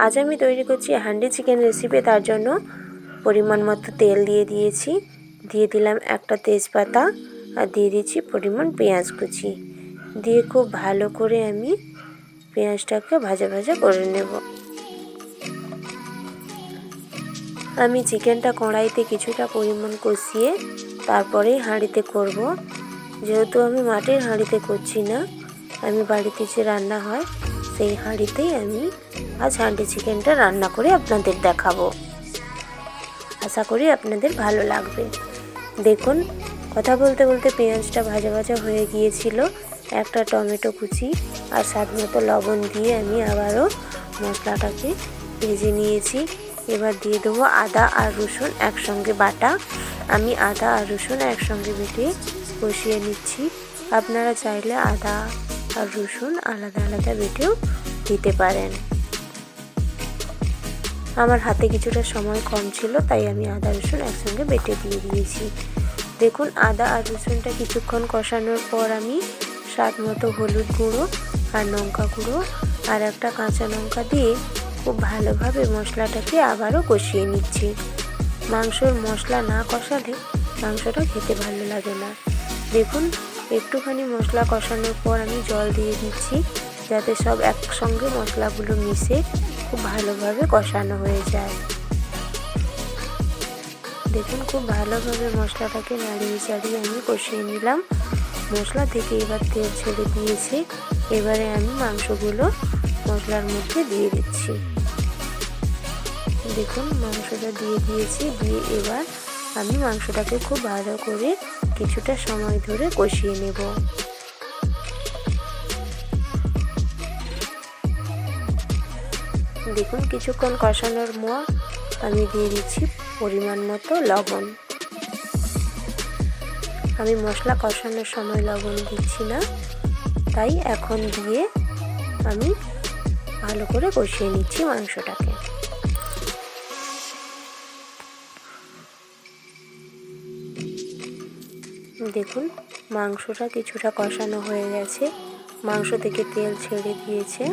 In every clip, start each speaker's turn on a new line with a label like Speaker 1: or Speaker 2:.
Speaker 1: আজ আমি তৈরি করছি হান্ডি চিকেন রেসিপি। তার জন্য পরিমাণ মতো তেল দিয়ে দিয়েছি, দিয়ে দিলাম একটা তেজপাতা আর দিয়ে দিচ্ছি পরিমাণ পেঁয়াজ কুচি। দিয়ে খুব ভালো করে আমি পেঁয়াজটাকে ভাজা ভাজা করে নেব। আমি চিকেনটা কড়াইতে কিছুটা পরিমাণ কষিয়ে তারপরেই হাঁড়িতে করব। যেহেতু আমি মাটির হাঁড়িতে করছি না, আমি বাড়িতে যে রান্না হয় সেই হাঁড়িতেই আমি আজ হান্ডি চিকেনটা রান্না করে আপনাদের দেখাবো। আশা করি আপনাদের ভালো লাগবে। দেখুন, কথা বলতে বলতে পেঁয়াজটা ভাজা ভাজা হয়ে গিয়েছিল। একটা টমেটো কুচি আর স্বাদ মতো লবণ দিয়ে আমি আবারও মশলাটাকে ভেজে নিয়েছি। এবার দিয়ে দেবো আদা আর রসুন একসঙ্গে বাটা। আমি আদা আর রসুন একসঙ্গে বেটে কষিয়ে নিচ্ছি। আপনারা চাইলে আদা আর রসুন আলাদা আলাদা বেটেও দিতে পারেন। আমার হাতে কিছুটা সময় কম ছিল, তাই আমি আদা রসুন একসঙ্গে বেটে দিয়ে দিয়েছি। দেখুন, আদা আর রসুনটা কিছুক্ষণ কষানোর পর আমি স্বাদ মতো হলুদ গুঁড়ো আর লঙ্কা গুঁড়ো আর একটা কাঁচা লঙ্কা দিয়ে খুব ভালোভাবে মশলাটাকে আবারও কষিয়ে নিচ্ছি। মাংসর মশলা না কষালে মাংসটা খেতে ভালো লাগে না। দেখুন, একটুখানি মশলা কষানোর পর আমি জল দিয়ে দিচ্ছি, যাতে সব একসঙ্গে মশলাগুলো মিশে খুব ভালোভাবে কষানো হয়ে যায়। দেখুন, খুব ভালোভাবে মশলাটাকে নাড়িয়ে চাড়িয়ে আমি কষিয়ে নিলাম। মশলা থেকে এবার তেল ছেড়ে দিয়েছে। এবারে আমি মাংসগুলো মশলার মধ্যে দিয়ে দিচ্ছি। দেখুন, মাংসটা দিয়ে দিয়েছি। দিয়ে এবার আমি মাংসটাকে খুব ভালো করে কিছুটা সময় ধরে কষিয়ে নেব। দেখুন, কিছুক্ষণ কষানোর পর আমি দিয়ে দিচ্ছি পরিমাণ মতো লবণ। আমি মশলা কষানোর সময় লবণ দিচ্ছি না, তাই এখন দিয়ে আমি ভালো করে কষিয়ে নিচ্ছি মাংসটাকে। দেখুন, মাংসটা কিছুটা কষানো হয়ে গেছে, মাংস থেকে তেল ছেড়ে দিয়েছে।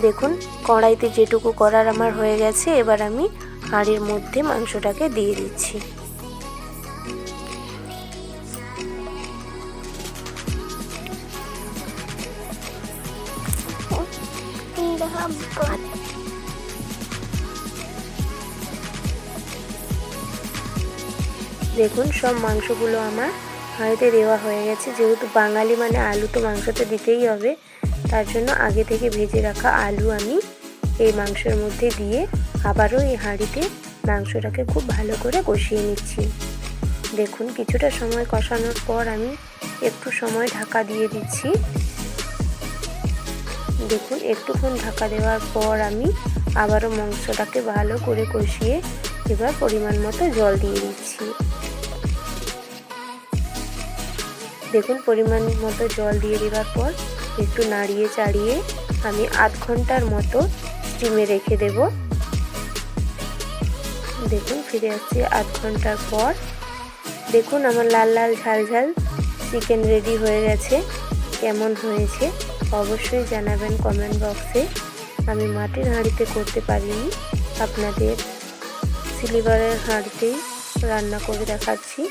Speaker 1: দেখুন, কড়াইতে যেটুকু করার আমার হয়ে গেছে। এবার আমি হাঁড়ির মধ্যে মাংসটাকে দিয়ে দিচ্ছি। দেখুন, সব মাংসগুলো আমার হাঁড়িতে দেওয়া হয়ে গেছে। যেহেতু বাঙালি মানে আলু তো মাংসতে দিতেই হবে, তার জন্য আগে থেকে ভেজে রাখা আলু আমি এই মাংসের মধ্যে দিয়ে আবারও এই হাঁড়িতে মাংসটাকে খুব ভালো করে কষিয়ে নিচ্ছি। দেখুন, কিছুটা সময় কষানোর পর আমি একটু সময় ঢাকা দিয়ে দিচ্ছি। দেখুন, একটুক্ষণ ঢাকা দেওয়ার পর আমি আবারও মাংসটাকে ভালো করে কষিয়ে এবার পরিমাণ মতো জল দিয়ে দিচ্ছি। দেখুন, পরিমাণ মতো জল দিয়ে দেওয়ার পর একটু নাড়িয়ে চাড়িয়ে আমি আধ ঘন্টার মতো স্টিমে রেখে দেব। দেখুন, ফিরে আসছি আধ ঘন্টার পর। দেখুন, আমার লাল লাল ঝাল ঝাল চিকেন রেডি হয়ে গেছে। কেমন হয়েছে অবশ্যই জানাবেন কমেন্ট বক্সে। আমি মাটির হাঁড়িতে করতে পারিনি, আপনাদের সিলভারের হাঁড়িতেই রান্না করে দেখাচ্ছি।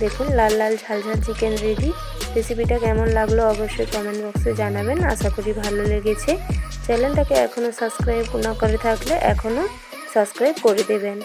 Speaker 1: দেখুন, লাল লাল ঝাল ঝাল চিকেন রেডি। রেসিপিটা কেমন লাগলো অবশ্যই কমেন্ট বক্সে জানাবেন। আশা করি ভালো লেগেছে। চ্যানেলটাকে এখনও সাবস্ক্রাইব না করে থাকলে এখনও সাবস্ক্রাইব করে দেবেন।